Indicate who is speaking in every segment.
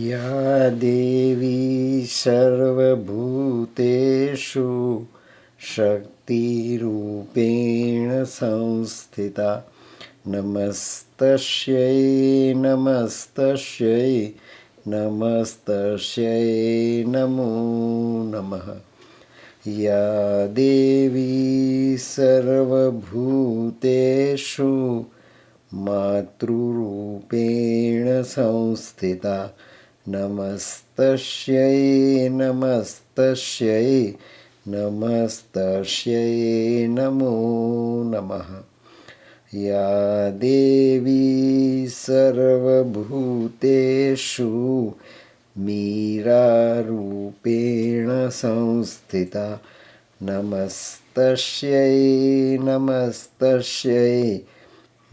Speaker 1: या देवी सर्वभूतेषु शक्तिरूपेण संस्थिता नमस्तस्यै नमस्तस्यै नमस्तस्यै नमो नमः। या देवी सर्वभूतेषु मातृरूपेण संस्थिता नमस्तस्यै नमस्तस्यै नमस्तस्यै नमो नमः। या देवी सर्वभूतेषु मीरारूपेण संस्थिता नमस्तस्यै नमस्तस्यै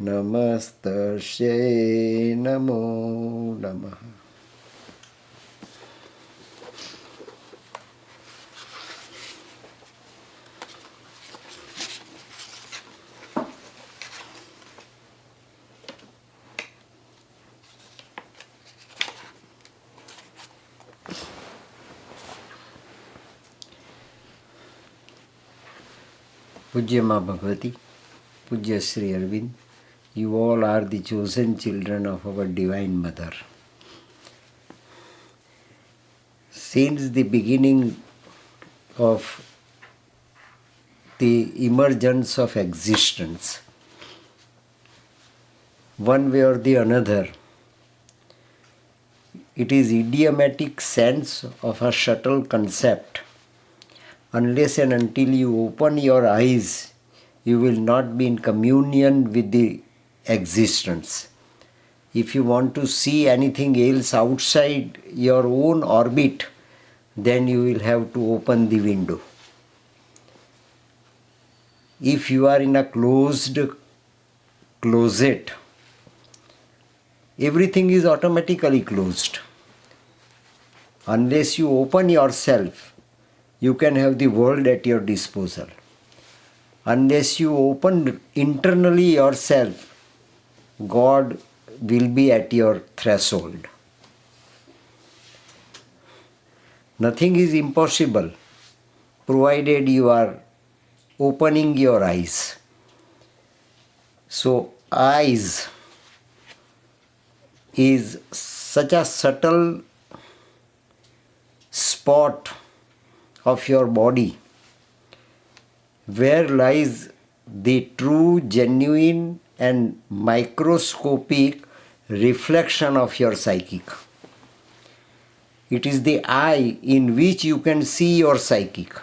Speaker 1: नमस्तस्यै नमो नमः। पूज्य माँ भगवती, पूज्य Sri Arvind, you all are the chosen children of our Divine Mother. Since the beginning of the emergence of existence, one way or the another, it is idiomatic sense of a subtle concept. Unless and until you open your eyes, you will not be in communion with the existence. If you want to see anything else outside your own orbit, then you will have to open the window. If you are in a closed closet, everything is automatically closed. Unless you open yourself, you can have the world at your disposal. Unless you open internally yourself, God will be at your threshold. Nothing is impossible provided you are opening your eyes. So, eyes is such a subtle spot of your body where lies the true, genuine and microscopic reflection of your psychic. It is the eye in which you can see your psychic.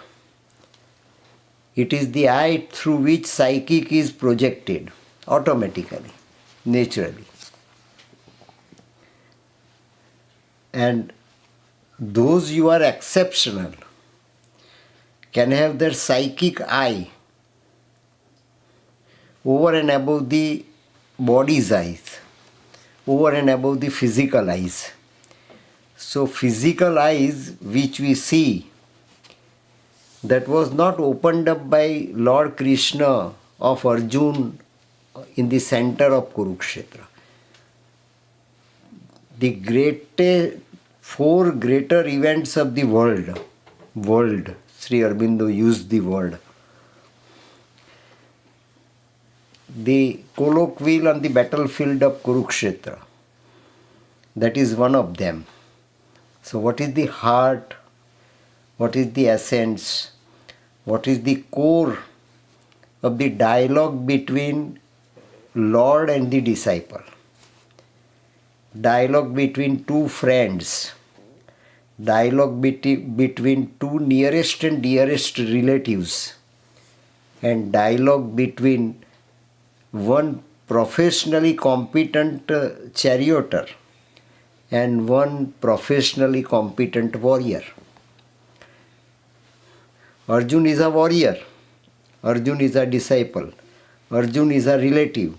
Speaker 1: It is the eye through which psychic is projected automatically, naturally. And those who are exceptional can have their psychic eye over and above the body's eyes, over and above the physical eyes. So physical eyes which we see, that was not opened up by Lord Krishna of Arjuna in the center of Kurukshetra. The four greater events of the world, Sri Aurobindo used the word. The colloquial on the battlefield of Kurukshetra, that is one of them. So what is the heart? What is the essence? What is the core of the dialogue between Lord and the disciple? Dialogue between two friends, dialogue between two nearest and dearest relatives, and dialogue between one professionally competent charioteer and one professionally competent warrior. Arjuna is a warrior, Arjuna is a disciple, Arjuna is a relative,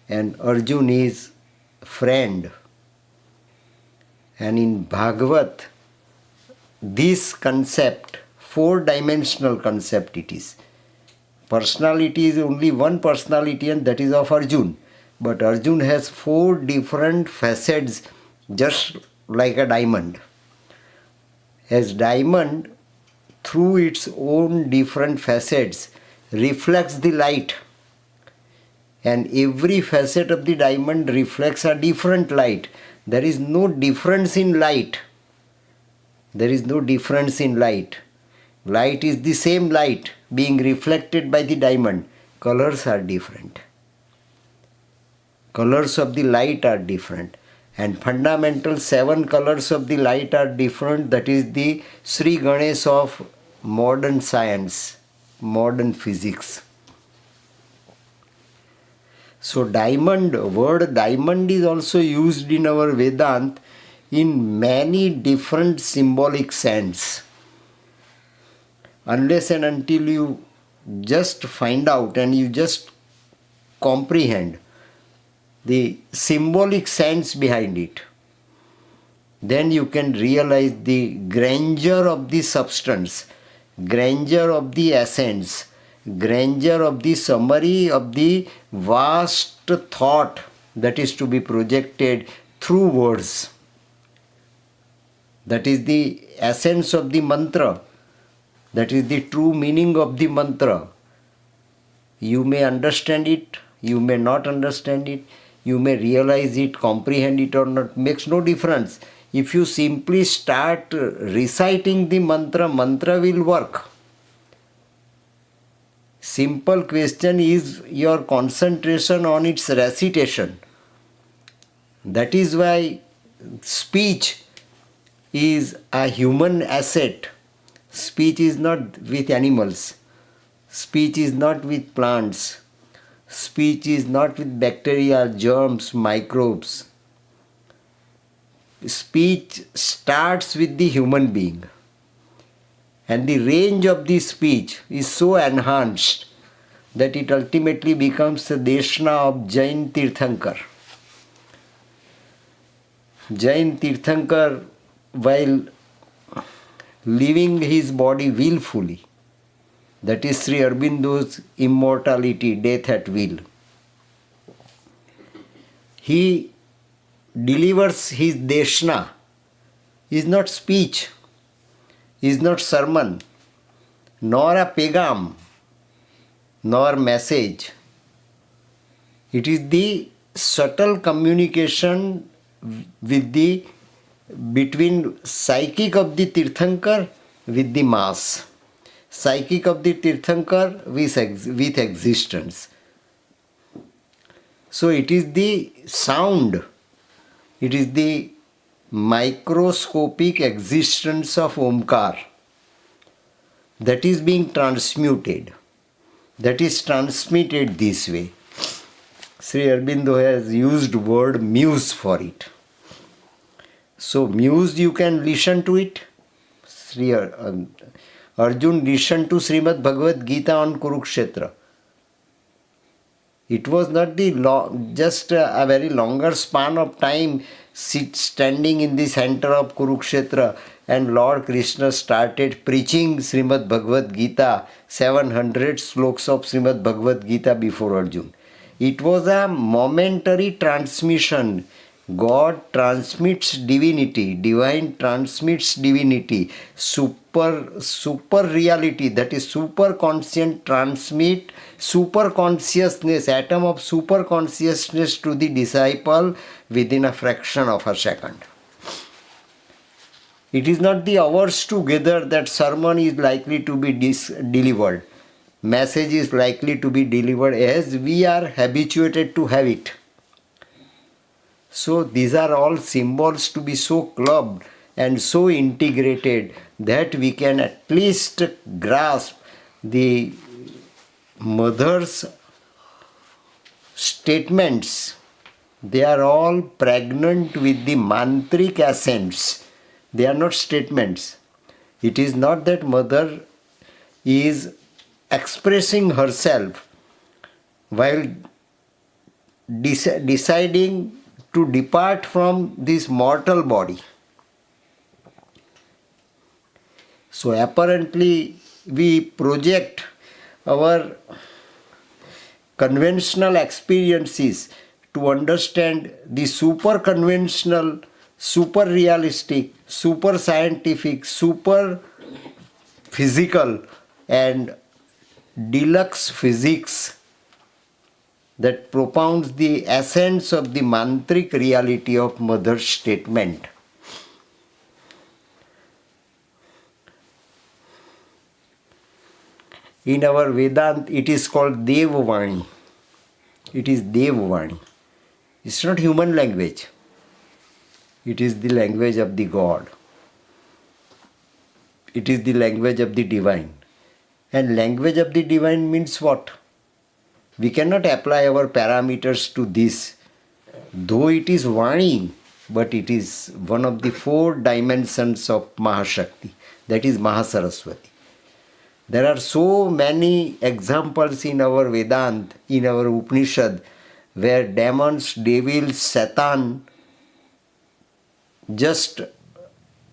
Speaker 1: and Arjuna is friend. And in Bhagavat, this concept, four-dimensional concept it is. Personality is only one personality, and that is of Arjuna. But Arjuna has four different facets, just like a diamond. As diamond, through its own different facets, reflects the light, and every facet of the diamond reflects a different light. There is no difference in light. There is no difference in light. Light is the same light being reflected by the diamond. Colors are different. Colors of the light are different. And fundamental 7 colors of the light are different. That is the Sri Ganesh of modern science, modern physics. So word diamond is also used in our Vedanta in many different symbolic sense. Unless and until you just find out and you just comprehend the symbolic sense behind it, then you can realize the grandeur of the substance, grandeur of the essence, grandeur of the summary of the vast thought that is to be projected through words. That is the essence of the mantra. That is the true meaning of the mantra. You may understand it, you may not understand it, you may realize it, comprehend it or not, makes no difference. If you simply start reciting the mantra, mantra will work. Simple question is your concentration on its recitation. That is why speech is a human asset. Speech is not with animals. Speech is not with plants. Speech is not with bacteria, germs, microbes. Speech starts with the human being. And the range of the speech is so enhanced that it ultimately becomes the Deshna of Jain Tirthankar. Jain Tirthankar, while leaving his body willfully, that is Sri Aurobindo's immortality, death at will, he delivers his Deshna. Is not speech, is not sermon, nor a pegam, nor message. It is the subtle communication between psychic of the Tirthankar with the mass, psychic of the Tirthankar with existence. So it is the sound, it is the microscopic existence of Omkar that is being transmuted, that is transmitted this way. Sri Aurobindo has used word muse for it. So muse, you can listen to it. Sri Arjun listened to Srimad Bhagavad Gita on Kurukshetra. It was not just a very longer span of time standing in the center of Kurukshetra, and Lord Krishna started preaching Srimad Bhagavad Gita, 700 sloks of Srimad Bhagavad Gita before Arjun. It was a momentary transmission. God transmits divinity, divine transmits divinity, super reality, that is super conscient, transmit super consciousness, atom of super consciousness to the disciple within a fraction of a second. It is not the hours together that sermon is likely to be delivered, message is likely to be delivered as we are habituated to have it. So these are all symbols to be so clubbed and so integrated that we can at least grasp the mother's statements. They are all pregnant with the mantric essence. They are not statements. It is not that mother is expressing herself while deciding to depart from this mortal body. So apparently we project our conventional experiences to understand the super conventional super realistic, super scientific, super physical, and deluxe physics that propounds the essence of the mantric reality of Mother's statement. In our Vedanta, it is called Devvani. It is Devvani. It's not human language. It is the language of the God. It is the language of the divine. And language of the divine means what? We cannot apply our parameters to this. Though it is Vani, but it is one of the 4 dimensions of Mahashakti. That is Mahasaraswati. There are so many examples in our Vedanta, in our Upanishad, where demons, devils, Satan just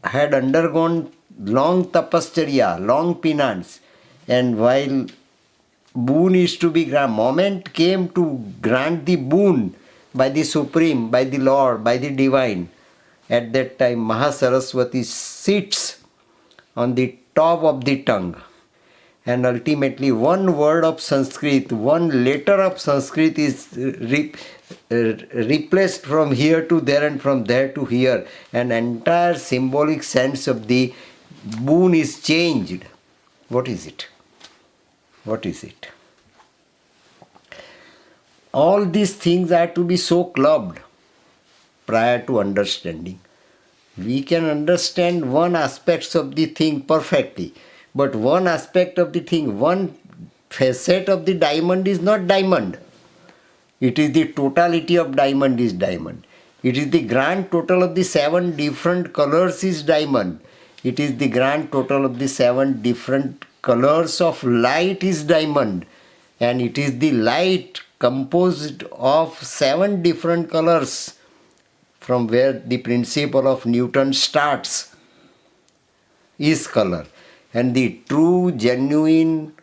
Speaker 1: had undergone long tapascharya, long penance, and while boon is to be granted, moment came to grant the boon by the Supreme, by the Lord, by the Divine. At that time, Mahasaraswati sits on the top of the tongue. And ultimately, one word of Sanskrit, one letter of Sanskrit is replaced from here to there and from there to here. An entire symbolic sense of the boon is changed. What is it? What is it? All these things are to be so clubbed prior to understanding. We can understand one aspect of the thing perfectly, but one aspect of the thing, one facet of the diamond is not diamond. It is the totality of diamond is diamond. It is the grand total of the 7 different colors is diamond. It is the grand total of the 7 different colors of light is diamond. And it is the light composed of 7 different colors from where the principle of Newton starts is color. And the true, genuine,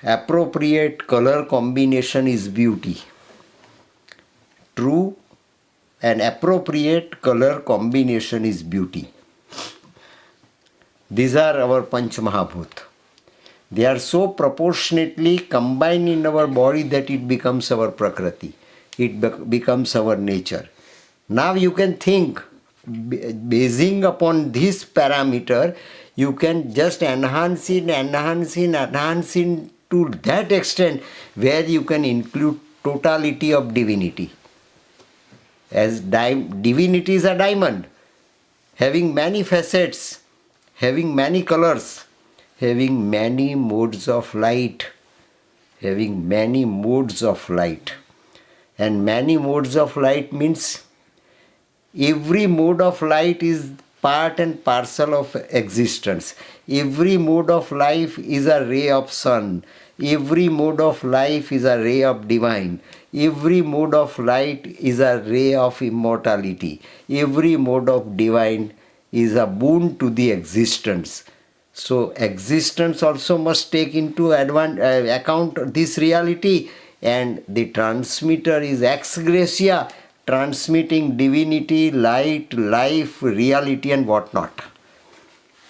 Speaker 1: appropriate color combination is beauty. True and appropriate color combination is beauty. These are our Panch Mahabhut. They are so proportionately combined in our body that it becomes our Prakriti. It becomes our nature. Now you can think, basing upon this parameter, you can just enhance it to that extent where you can include totality of divinity. As divinity is a diamond, having many facets, having many colors, having many modes of light, having many modes of light. And many modes of light means every mode of light is part and parcel of existence. Every mode of life is a ray of sun. Every mode of life is a ray of divine. Every mode of light is a ray of immortality. Every mode of divine is a boon to the existence. So existence also must take into account this reality, and the transmitter is ex gratia, transmitting divinity, light, life, reality and whatnot.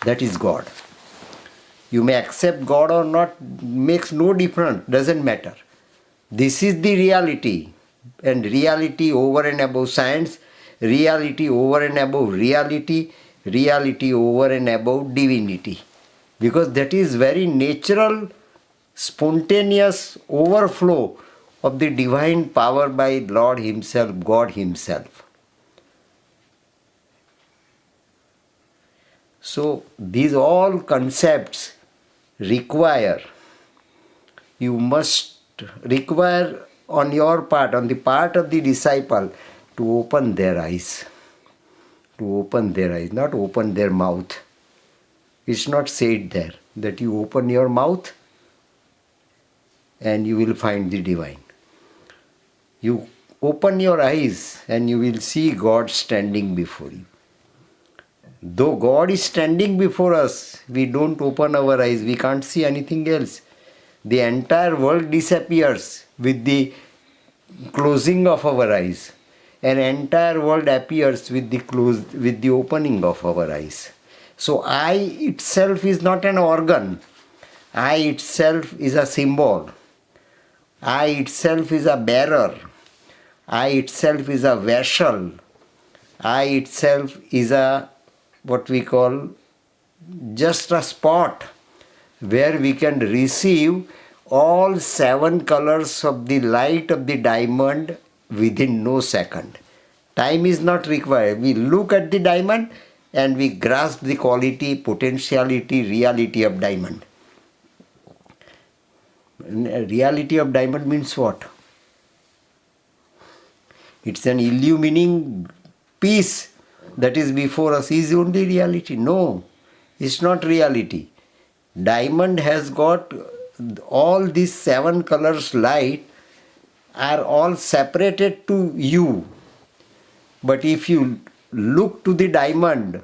Speaker 1: That is God. You may accept God or not, makes no difference, doesn't matter. This is the reality, and reality over and above science, reality over and above reality, reality over and above divinity. Because that is very natural, spontaneous overflow of the divine power by Lord Himself, God Himself. So these all concepts require, you must require on your part, on the part of the disciple, to open their eyes. To open their eyes, not open their mouth. It's not said there that you open your mouth and you will find the divine. You open your eyes and you will see God standing before you. Though God is standing before us, we don't open our eyes, we can't see anything else. The entire world disappears with the closing of our eyes. an entire world appears with the opening of our eyes. So eye itself is not an organ. Eye itself is a symbol. Eye itself is a bearer. Eye itself is a vessel. Eye itself is a what we call just a spot where we can receive all 7 colors of the light of the diamond within no second. Time is not required. We look at the diamond and we grasp the quality, potentiality, reality of diamond. Reality of diamond means what? It's an illumining piece that is before us. Is only reality? No, it's not reality. Diamond has got all these 7 colors light are all separated to you. But if you look to the diamond,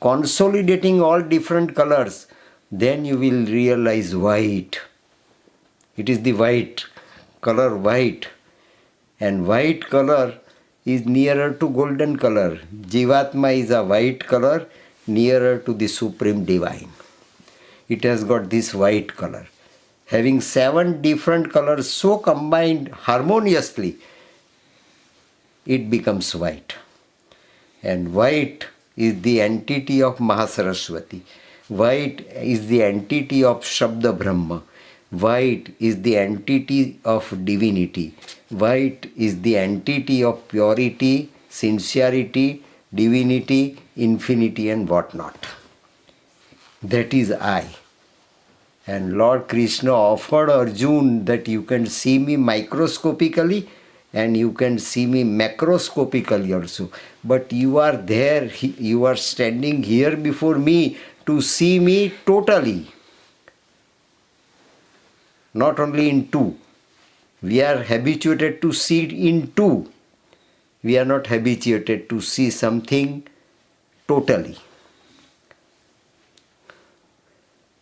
Speaker 1: consolidating all different colors, then you will realize white. It is the white, color white. And white color is nearer to golden color. Jivatma is a white color nearer to the Supreme Divine. It has got this white color. Having 7 different colors so combined harmoniously, it becomes white. And white is the entity of Mahasaraswati. White is the entity of Shabda Brahma. White is the entity of divinity. White is the entity of purity, sincerity, divinity, infinity and whatnot. That is I. And Lord Krishna offered Arjuna that you can see me microscopically and you can see me macroscopically also. But you are there, you are standing here before me to see me totally. Not only in 2. We are habituated to see in 2. We are not habituated to see something totally.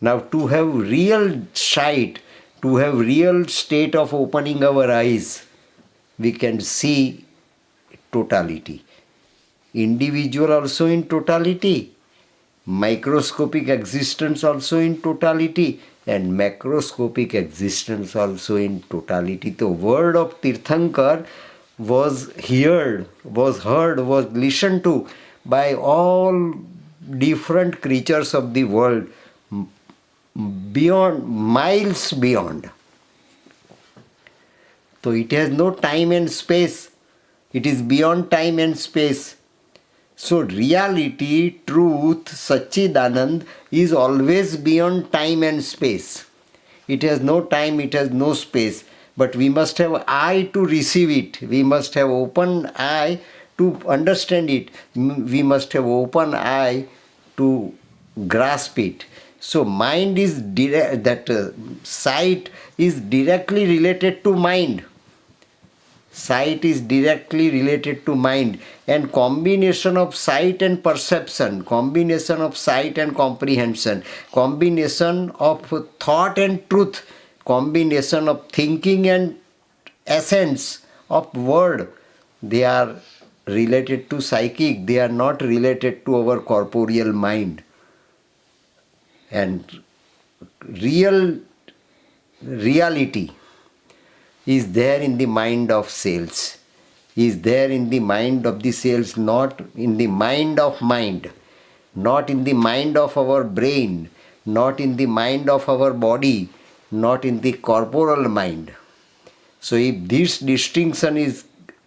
Speaker 1: Now to have real sight, to have real state of opening our eyes, we can see totality. Individual also in totality, microscopic existence also in totality, and macroscopic existence also in totality. The word of Tirthankar was heard, was listened to by all different creatures of the world, beyond, miles beyond. So it has no time and space. It is beyond time and space. So reality, truth, Satchidanand is always beyond time and space. It has no time, it has no space. But we must have eye to receive it. We must have open eye to understand it. We must have open eye to grasp it. So mind is sight is directly related to mind. Sight is directly related to mind, and combination of sight and perception, combination of sight and comprehension, combination of thought and truth, combination of thinking and essence of word, they are related to psychic, they are not related to our corporeal mind. And reality is there in the mind of cells, is there in the mind of the cells, not in the mind of mind, not in the mind of our brain, not in the mind of our body, not in the corporal mind. So if this distinction is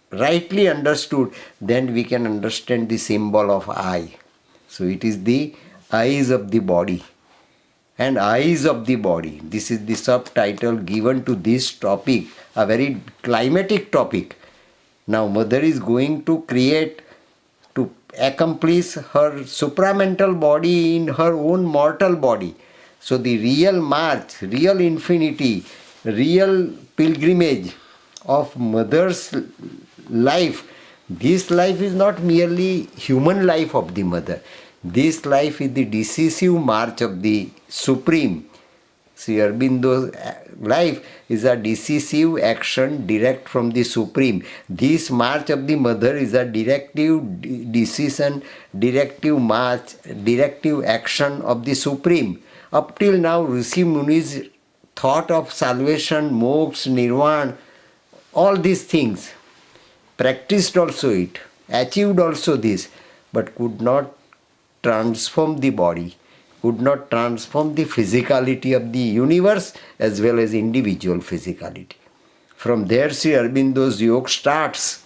Speaker 1: rightly understood, then we can understand the symbol of eye. So it is the eyes of the body. And eyes of the body. This is the subtitle given to this topic, a very climatic topic. Now mother is going to create, to accomplish her supramental body in her own mortal body. So the real march, real infinity, real pilgrimage of mother's life, this life is not merely human life of the mother. This life is the decisive march of the Supreme Sri Aurobindo's life is a decisive action direct from the Supreme. This march of the Mother is a decision, directive march, directive action of the Supreme. Up till now, Rishi Munis thought of salvation, moksha, nirvana, all these things, practiced also it, achieved also this, but could not transform the body, could not transform the physicality of the universe as well as individual physicality. From there, Sri Aurobindo's yoga starts,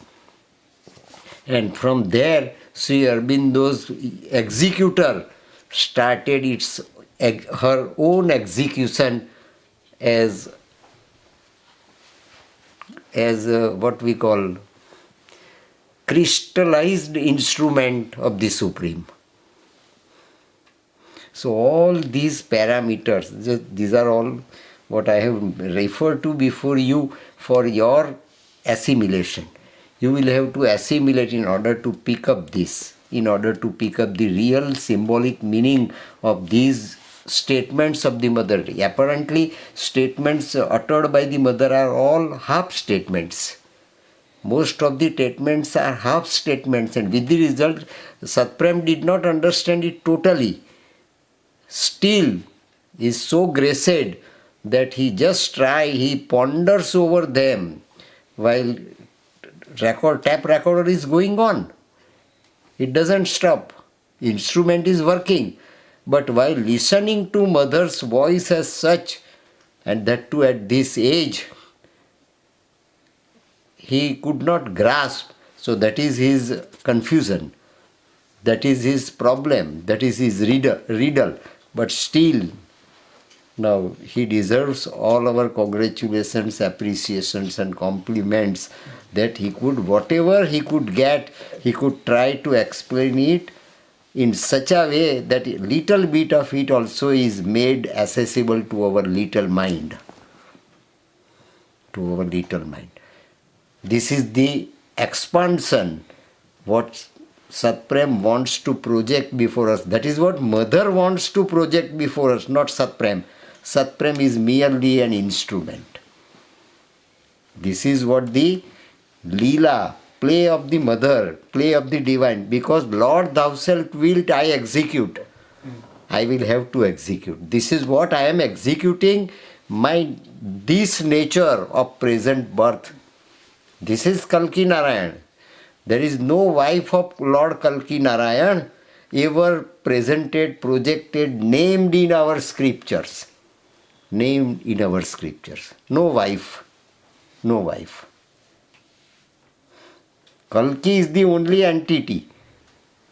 Speaker 1: and from there, Sri Aurobindo's executor started her own execution as what we call crystallized instrument of the Supreme. So all these parameters, these are all what I have referred to before you for your assimilation. You will have to assimilate in order to pick up this, in order to pick up the real symbolic meaning of these statements of the Mother. Apparently, statements uttered by the Mother are all half statements. Most of the statements are half statements, and with the result, Satprem did not understand it totally. Still, is so graced that he he ponders over them while tape recorder is going on. It doesn't stop. Instrument is working. But while listening to Mother's voice as such, and that too at this age, he could not grasp. So that is his confusion. That is his problem. That is his riddle. But still, now he deserves all our congratulations, appreciations and compliments that he could, whatever he could get, he could try to explain it in such a way that a little bit of it also is made accessible to our little mind. To our little mind. This is the expansion, what Satprem wants to project before us. That is what Mother wants to project before us, not Satprem. Satprem is merely an instrument. This is what the Leela, play of the Mother, play of the Divine. Because Lord, thou shalt wilt I execute. I will have to execute. This is what I am executing, this nature of present birth. This is Kalki Narayan. There is no wife of Lord Kalki Narayan ever presented, projected, named in our scriptures. Named in our scriptures. No wife. No wife. Kalki is the only entity.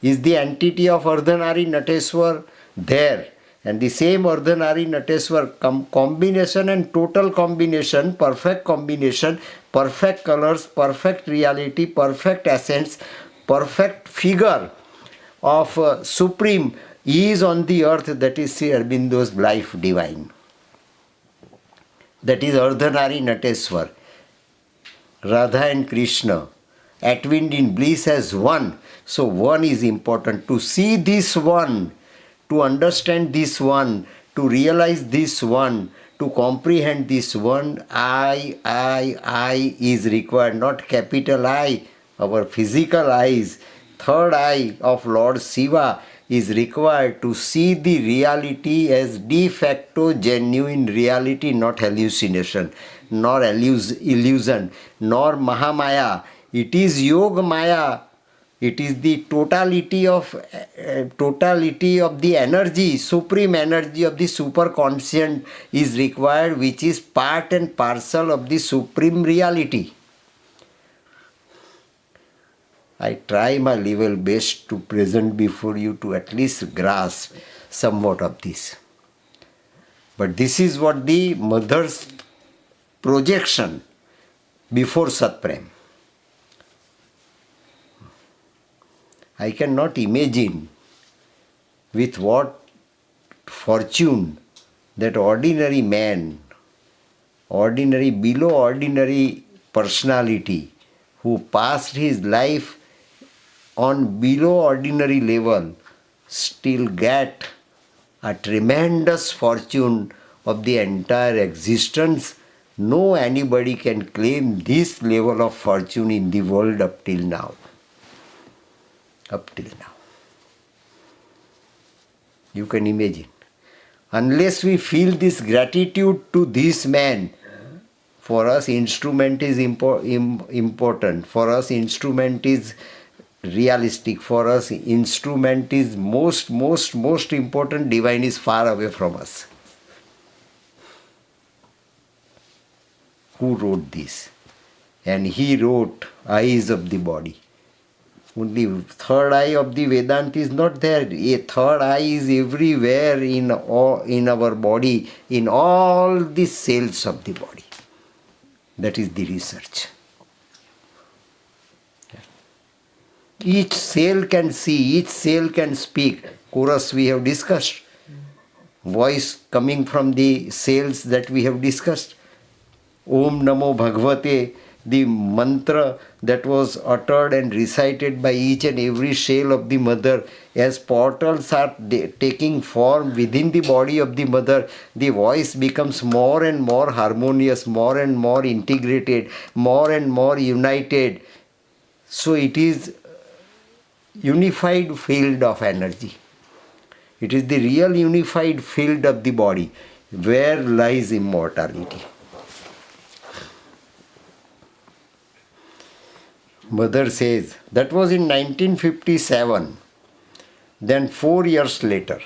Speaker 1: Is the entity of Ardhanari Nateswar there. And the same Ardhanari Nateswar combination and total combination, perfect colors, perfect reality, perfect essence, perfect figure of Supreme is on the earth. That is Sri Aurobindo's life divine. That is Ardhanari Nateswar. Radha and Krishna, atwined in bliss as one. So one is important. To see this one, to understand this one, to realize this one, to comprehend this one, I is required, not capital I. Our physical eyes, third eye of Lord Shiva is required to see the reality as de facto genuine reality, not hallucination, nor illusion, nor Mahamaya. It is Yoga Maya. It is the totality of the energy, supreme energy of the superconscient is required, which is part and parcel of the supreme reality. I try my level best to present before you to at least grasp somewhat of this. But this is what the Mother's projection before Satprem. I cannot imagine with what fortune that ordinary man, below ordinary personality, who passed his life on below ordinary level, still get a tremendous fortune of the entire existence, no anybody can claim this level of fortune in the world up till now. Up till now. You can imagine. Unless we feel this gratitude to this man, for us instrument is important. For us instrument is realistic. For us instrument is most important. Divine is far away from us. Who wrote this? And he wrote eyes of the body. Only third eye of the Vedanta is not there. A third eye is everywhere in our body, in all the cells of the body. That is the research. Each cell can see, each cell can speak. Chorus we have discussed. Voice coming from the cells that we have discussed. Om Namo Bhagavate, the mantra that was uttered and recited by each and every cell of the mother. As portals are taking form within the body of the mother, the voice becomes more and more harmonious, more and more integrated, more and more united. So it is unified field of energy. It is the real unified field of the body where lies immortality. Mother says, that was in 1957. Then 4 years later,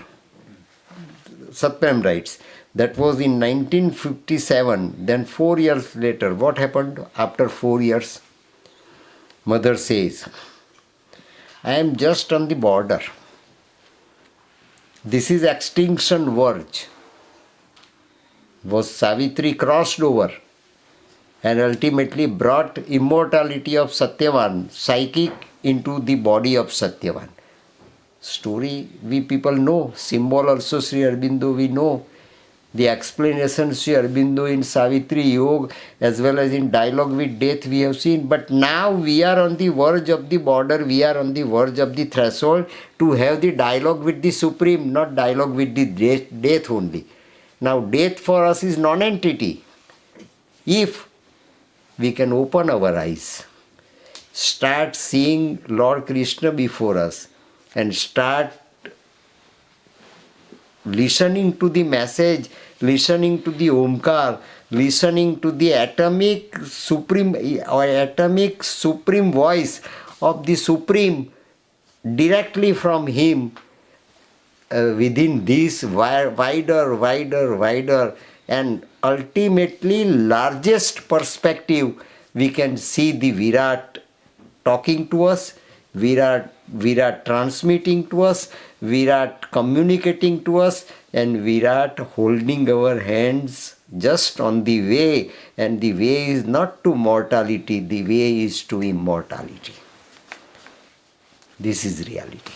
Speaker 1: Satprem writes, that was in 1957. Then 4 years later, what happened after 4 years? Mother says, I am just on the border. This is extinction verge. Was Savitri crossed over and ultimately brought immortality of Satyavan, psychic, into the body of Satyavan. Story we people know, symbol also Sri Aurobindo we know. The explanation Sri Aurobindo in Savitri Yoga as well as in Dialogue with Death we have seen. But now we are on the verge of the border, we are on the verge of the threshold to have the dialogue with the Supreme, not dialogue with the death only. Now death for us is non-entity. If we can open our eyes, start seeing Lord Krishna before us, and start listening to the message, listening to the Omkar, listening to the atomic supreme voice of the Supreme directly from him, within this wider and ultimately largest perspective, we can see the Virat talking to us, Virat transmitting to us, Virat communicating to us, and Virat holding our hands just on the way. And the way is not to mortality, the way is to immortality. This is reality.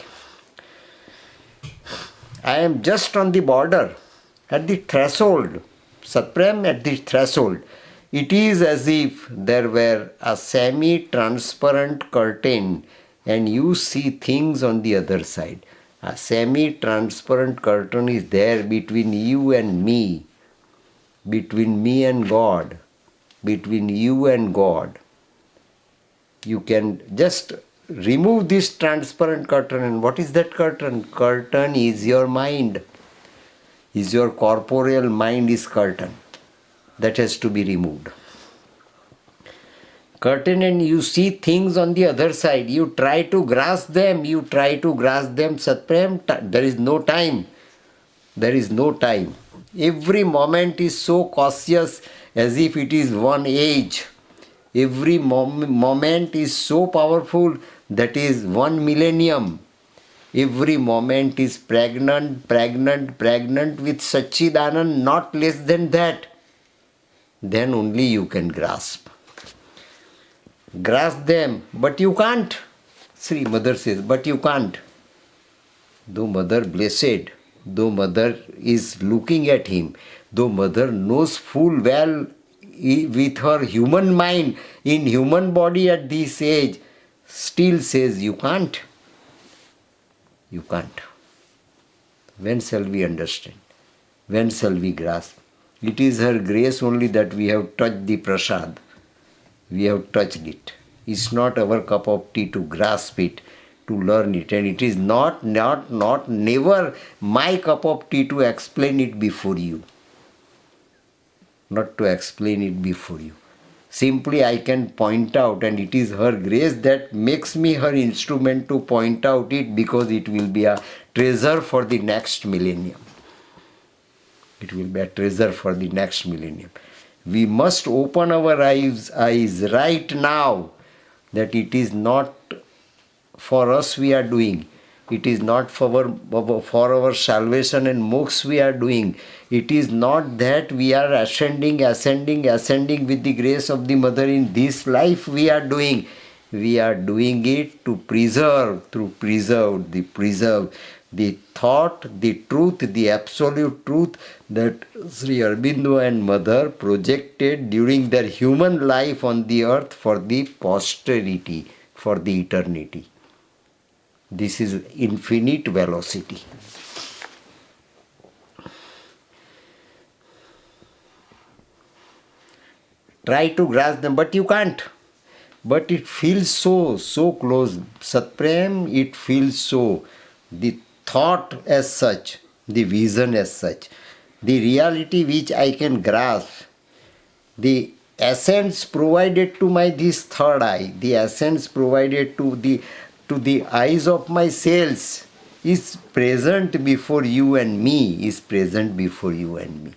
Speaker 1: I am just on the border, at the threshold. Satprem, at the threshold. It is as if there were a semi-transparent curtain and you see things on the other side. A semi-transparent curtain is there between you and me, between me and God, between you and God. You can just remove this transparent curtain, and what is that curtain? Curtain is your mind. Is your corporeal mind is curtain. That has to be removed. Curtain, and you see things on the other side. You try to grasp them. Satprem, there is no time. There is no time. Every moment is so cautious as if it is one age. Every moment is so powerful that is 1 millennium. Every moment is pregnant with Satchidanand, not less than that. Then only you can grasp. Grasp them, but you can't. Sri Mother says, but you can't. Though Mother blessed, though Mother is looking at him, though Mother knows full well with her human mind, in human body at this age, still says you can't. You can't. When shall we understand? When shall we grasp? It is her grace only that we have touched the prasad. We have touched it. It's not our cup of tea to grasp it, to learn it. And it is never my cup of tea to explain it before you. Not to explain it before you. Simply I can point out, and it is her grace that makes me her instrument to point out it, because it will be a treasure for the next millennium. It will be a treasure for the next millennium. We must open our eyes right now, that it is not for us we are doing. It is not for our salvation and moksha we are doing. It is not that we are ascending with the grace of the Mother in this life we are doing. We are doing it to preserve the thought, the truth, the absolute truth that Sri Aurobindo and Mother projected during their human life on the earth for the posterity, for the eternity. This is infinite velocity. Try to grasp them, but you can't. But it feels so close. Satprem, it feels so. The thought as such, the vision as such, the reality which I can grasp, the essence provided to my this third eye, the essence provided to the eyes of my cells is present before you and me, is present before you and me.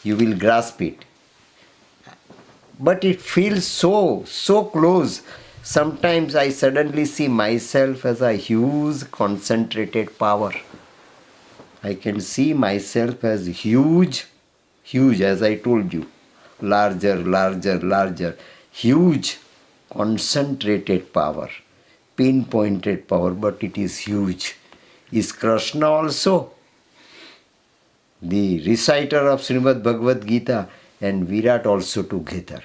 Speaker 1: You will grasp it. But it feels so close. Sometimes I suddenly see myself as a huge concentrated power. I can see myself as huge, as I told you. Larger, huge, concentrated power, pinpointed power, but it is huge. Is Krishna also? The reciter of Srimad Bhagavad Gita and Virat also together.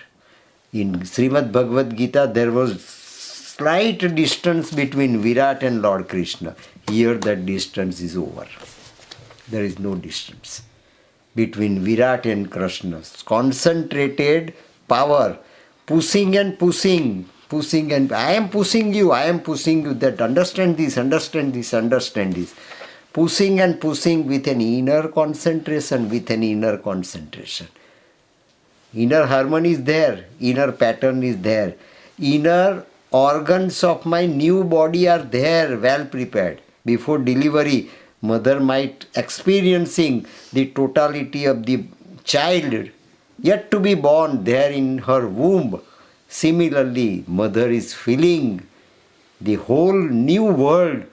Speaker 1: In Srimad Bhagavad Gita, there was slight distance between Virat and Lord Krishna. Here that distance is over. There is no distance between Virat and Krishna. Concentrated power, pushing and I am pushing you, that understand this. Pushing with an inner concentration. Inner harmony is there, inner pattern is there, inner organs of my new body are there, well prepared. Before delivery, mother might experiencing the totality of the child yet to be born there in her womb. Similarly, mother is feeling the whole new world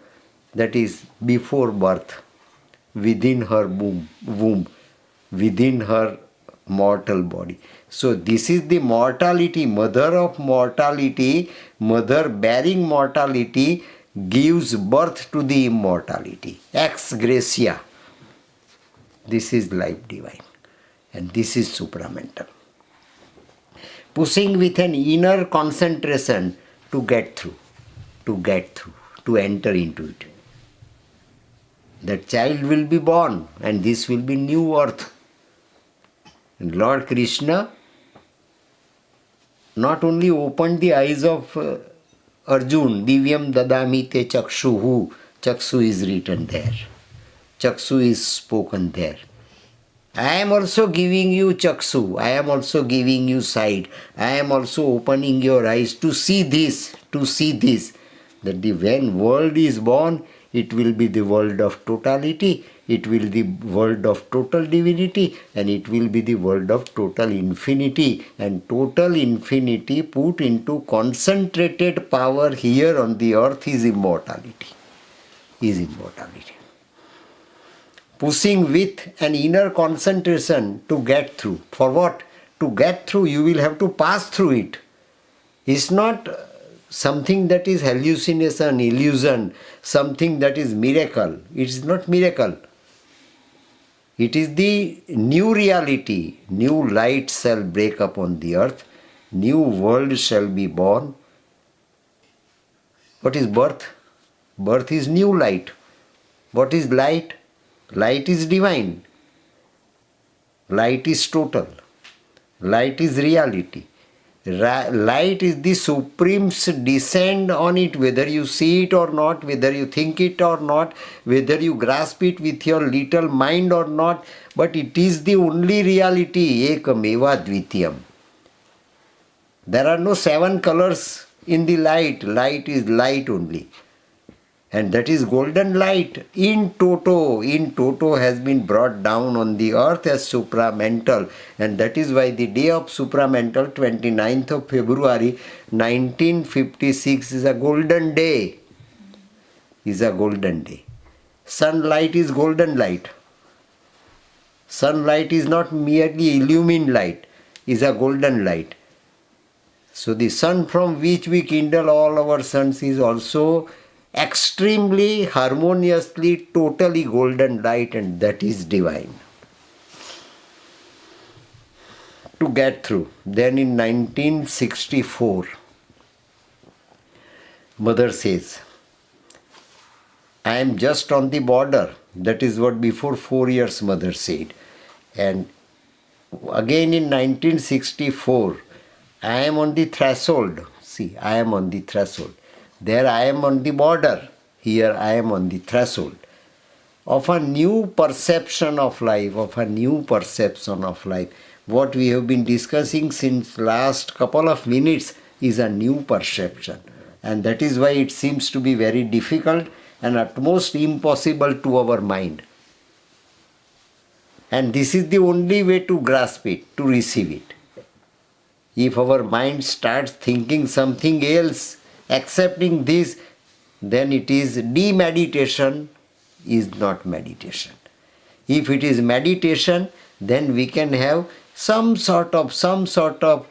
Speaker 1: that is before birth, within her womb, within her mortal body. So this is the mortality, mother of mortality, mother bearing mortality gives birth to the immortality. Ex gratia. This is life divine and this is supramental. Pushing with an inner concentration to get through, to enter into it. That child will be born and this will be new earth. And Lord Krishna not only opened the eyes of Arjun, Divyam dadami te chakshuhu, chakshu is written there. Chakshu is spoken there. I am also giving you chakshu, I am also giving you sight, I am also opening your eyes to see this, that the when world is born, it will be the world of totality, it will be the world of total divinity, and it will be the world of total infinity. And total infinity put into concentrated power here on the earth is immortality. Pushing with an inner concentration to get through. For what? To get through, you will have to pass through it. It's not something that is hallucination, illusion, something that is miracle. It is not miracle. It is the new reality. New light shall break upon the earth. New world shall be born. What is birth? Birth is new light. What is light? Light is divine. Light is total. Light is reality. Light is the supreme's descent on it, whether you see it or not, whether you think it or not, whether you grasp it with your little mind or not, but it is the only reality, ekameva dvitiyam. There are no 7 colors in the light. Light is light only. And that is golden light in toto. In toto has been brought down on the earth as supramental. And that is why the day of supramental, 29th of February 1956, is a golden day. Is a golden day. Sunlight is golden light. Sunlight is not merely illumined light, is a golden light. So the sun from which we kindle all our suns is also extremely, harmoniously, totally golden light, and that is divine. To get through. Then in 1964, Mother says, I am just on the border. That is what before 4 years Mother said. And again in 1964, I am on the threshold. See, I am on the threshold. There I am on the border. Here I am on the threshold of a new perception of life, of a new perception of life. What we have been discussing since last couple of minutes is a new perception. And that is why it seems to be very difficult and at most impossible to our mind. And this is the only way to grasp it, to receive it. If our mind starts thinking something else, accepting this, then it is demeditation, is not meditation. If it is meditation, then we can have some sort of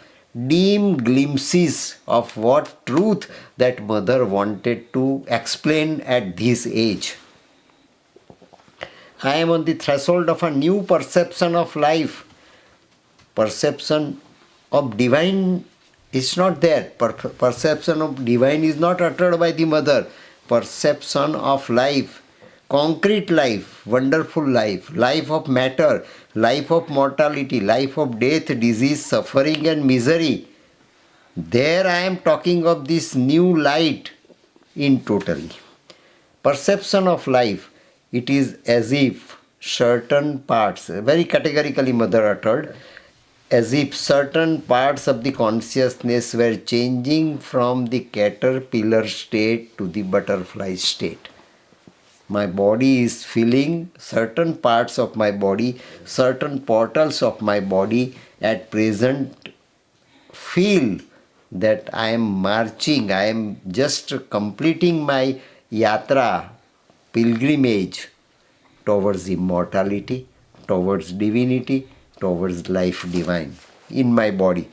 Speaker 1: dim glimpses of what truth that Mother wanted to explain at this age. I am on the threshold of a new perception of life. Perception of divine is not there. Perception of divine is not uttered by the Mother. Perception of life, concrete life, wonderful life, life of matter, life of mortality, life of death, disease, suffering and misery. There I am talking of this new light in totally. Perception of life, it is as if certain parts, very categorically Mother uttered, as if certain parts of the consciousness were changing from the caterpillar state to the butterfly state. My body is feeling, certain parts of my body, certain portals of my body at present feel that I am marching, I am just completing my yatra, pilgrimage towards immortality, towards divinity, towards life divine in my body.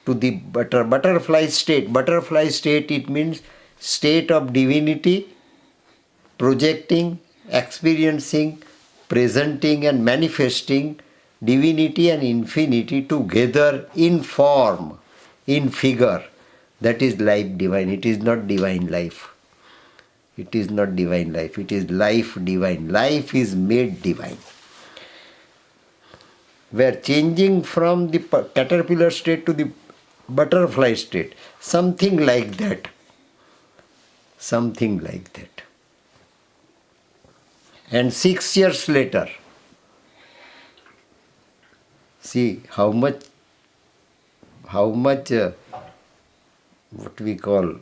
Speaker 1: To the butterfly state. Butterfly state, it means state of divinity, projecting, experiencing, presenting and manifesting divinity and infinity together in form, in figure. That is life divine. It is not divine life. It is not divine life. It is life divine. Life is made divine. We are changing from the caterpillar state to the butterfly state. Something like that. Something like that. And 6 years later, see how much what we call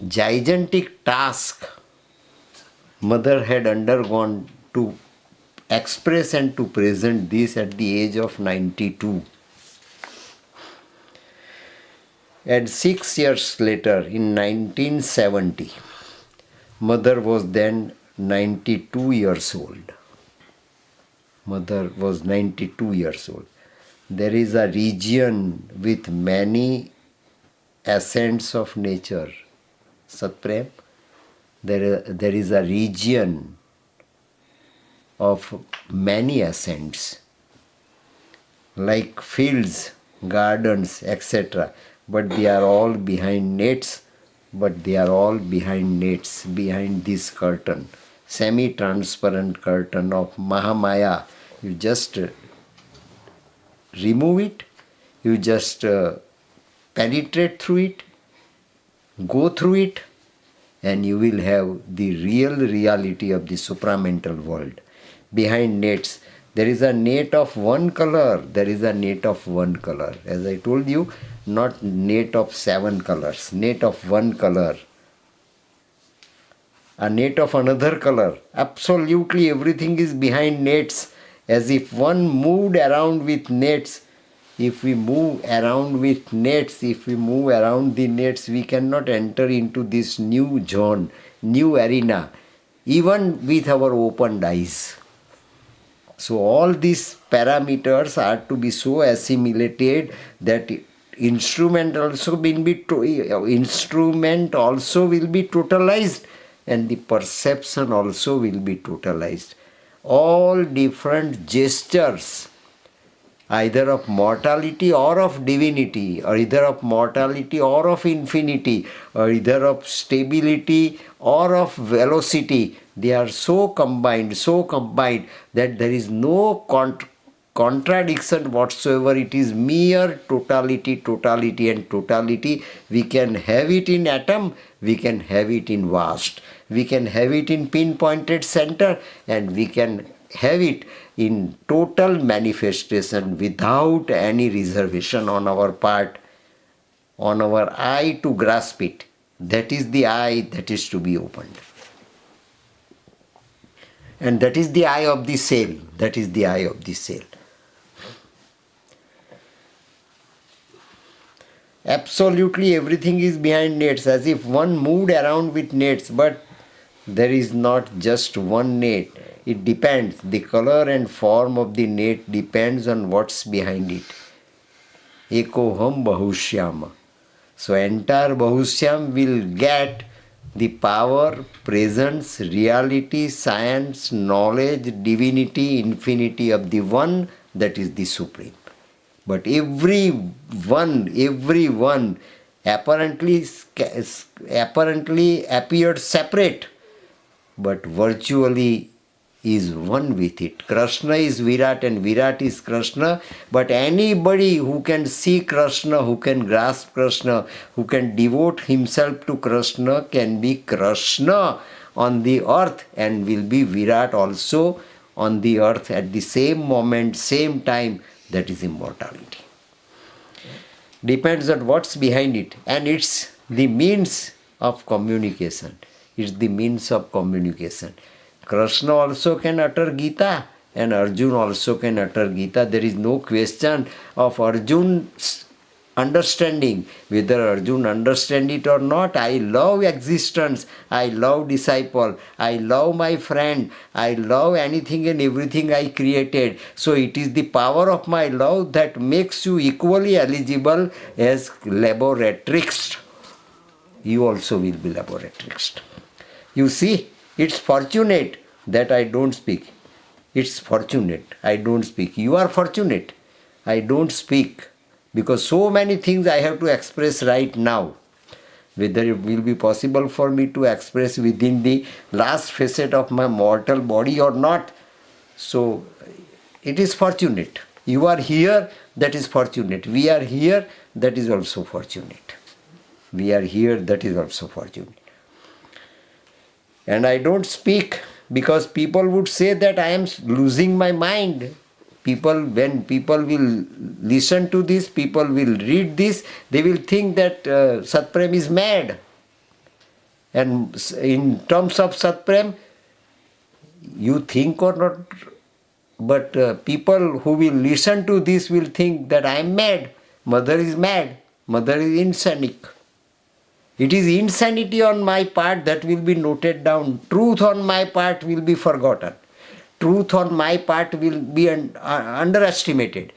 Speaker 1: gigantic task Mother had undergone to express and to present this at the age of 92. And 6 years later, in 1970, Mother was then 92 years old. Mother was 92 years old. There is a region with many ascents of nature. Satprem, there is a region of many ascents, like fields, gardens, etc. But they are all behind nets, behind this curtain. semi-transparent curtain of Mahamaya. You just remove it, you just penetrate through it, go through it, and you will have the real reality of the supramental world. Behind nets, there is a net of one color, there is a net of one color. As I told you, not net of 7 colors, net of one color. A net of another color. Absolutely everything is behind nets, as if one moved around with nets. If we move around with nets, if we move around the nets, we cannot enter into this new zone, new arena, even with our opened eyes. So all these parameters are to be so assimilated that instrument also will be totalized, and the perception also will be totalized. All different gestures, either of mortality or of divinity, or either of mortality or of infinity, or either of stability or of velocity, they are so combined that there is no contradiction whatsoever. It is mere totality, and totality. We can have it in atom, we can have it in vast, we can have it in pinpointed center, and we can have it in total manifestation without any reservation on our part, on our eye to grasp it. That is the eye that is to be opened. And that is the eye of the sail. That is the eye of the sail. Absolutely everything is behind nets, as if one moved around with nets, but there is not just one net. It depends. The color and form of the net depends on what's behind it. Ekoham Bahushyam. So entire Bahushyam will get the power, presence, reality, science, knowledge, divinity, infinity of the one, that is the Supreme. But everyone apparently appeared separate, but virtually is one with it. Krishna is Virat and Virat is Krishna, but anybody who can see Krishna, who can grasp Krishna, who can devote himself to Krishna can be Krishna on the earth and will be Virat also on the earth at the same moment, same time. That is immortality. Depends on what's behind it, and it's the means of communication. It's the means of communication. Krishna also can utter Gita, and Arjun also can utter Gita. There is no question of Arjun's understanding. Whether Arjun understand it or not, I love existence, I love disciple, I love my friend, I love anything and everything I created. So it is the power of my love that makes you equally eligible as laboratrix. You also will be laboratrix. You see, it's fortunate that I don't speak. It's fortunate I don't speak. You are fortunate I don't speak, because so many things I have to express right now. Whether it will be possible for me to express within the last facet of my mortal body or not. So it is fortunate. You are here, that is fortunate. We are here, that is also fortunate. We are here, that is also fortunate. And I don't speak because people would say that I am losing my mind. When people will listen to this, people will read this, they will think that Satprem is mad. And in terms of Satprem, you think or not, but people who will listen to this will think that I am mad. Mother is mad. Mother is insanic. It is insanity on my part that will be noted down. Truth on my part will be forgotten. Truth on my part will be underestimated.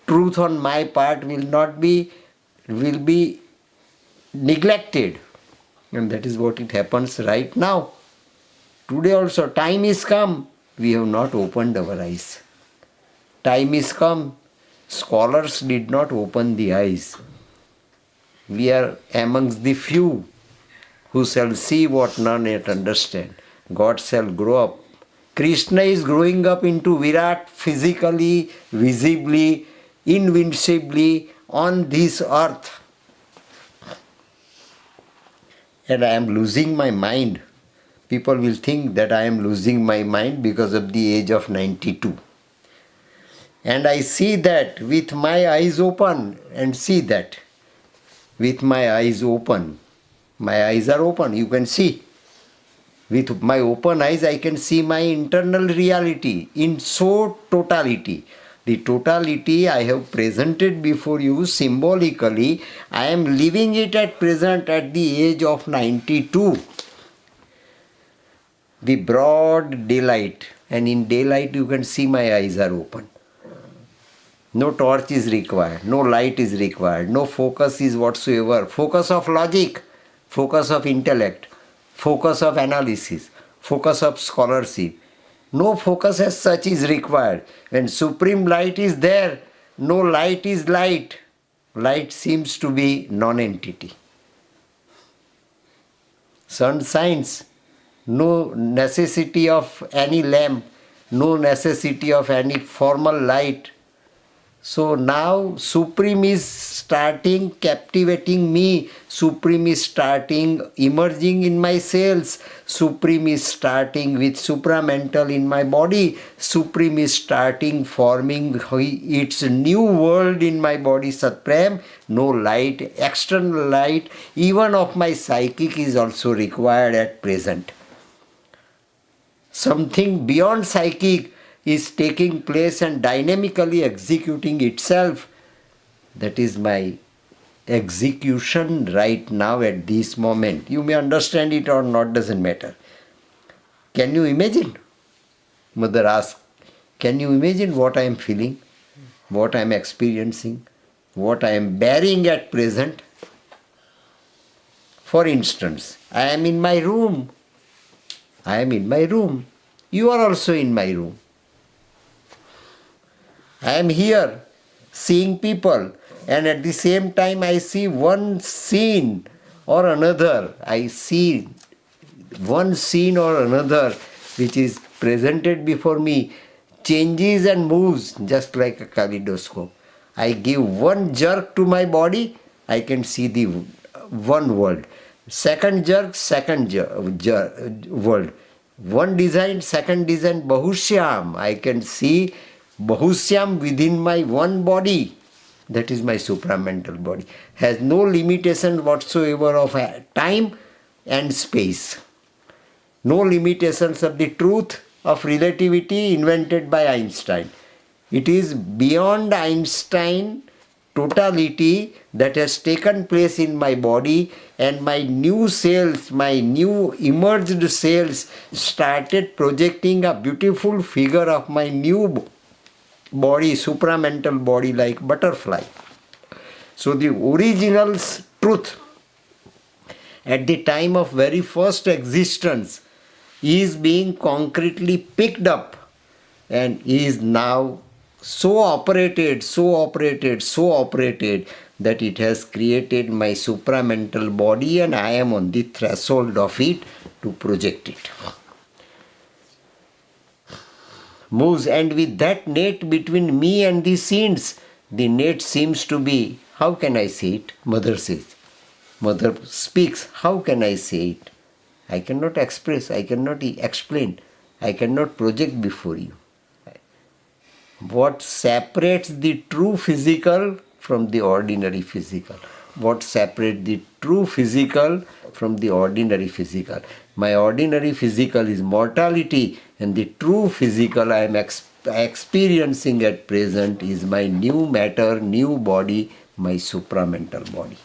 Speaker 1: Truth on my part will be neglected. And that is what it happens right now. Today also, time is come. We have not opened our eyes. Time is come. Scholars did not open the eyes. We are amongst the few who shall see what none yet understand. God shall grow up. Krishna is growing up into Virat physically, visibly, invincibly on this earth. And I am losing my mind. People will think that I am losing my mind because of the age of 92. And I see that with my eyes open, and see that with my eyes open. My eyes are open, you can see. With my open eyes, I can see my internal reality in so totality. The totality I have presented before you symbolically, I am living it at present at the age of 92. The broad daylight, and in daylight you can see my eyes are open. No torch is required, no light is required, no focus is whatsoever. Focus of logic, focus of intellect, focus of analysis, focus of scholarship. No focus as such is required. When supreme light is there, no light is light. Light seems to be non-entity. Sun shines, no necessity of any lamp, no necessity of any formal light. So now Supreme is starting captivating me. Supreme is starting emerging in my cells. Supreme is starting with supramental in my body. Supreme is starting forming its new world in my body, Satprem. No light, external light, even of my psychic is also required at present. Something beyond psychic is taking place and dynamically executing itself. That is my execution right now at this moment. You may understand it or not, doesn't matter. Can you imagine? Mother asked, can you imagine what I am feeling, what I am experiencing, what I am bearing at present? For instance, I am in my room. I am in my room. You are also in my room. I am here seeing people, and at the same time I see one scene or another. I see one scene or another which is presented before me, changes and moves just like a kaleidoscope. I give one jerk to my body, I can see the one world. Second jerk, second world. One design, second design, Bahushyam. I can see Bahushyam within my one body. That is my supramental body. Has no limitation whatsoever of time and space. No limitations of the truth of relativity invented by Einstein. It is beyond Einstein totality that has taken place in my body, and my new cells, my new emerged cells started projecting a beautiful figure of my new body, supramental body, like butterfly. So the original truth at the time of very first existence is being concretely picked up and is now so operated that it has created my supramental body, and I am on the threshold of it to project it. Moves, and with that net between me and the scenes, the net seems to be, how can I say it? Mother says. Mother speaks, how can I say it? I cannot express, I cannot explain, I cannot project before you. What separates the true physical from the ordinary physical? What separates the true physical from the ordinary physical? My ordinary physical is mortality, and the true physical I am experiencing at present is my new matter, new body, my supramental body.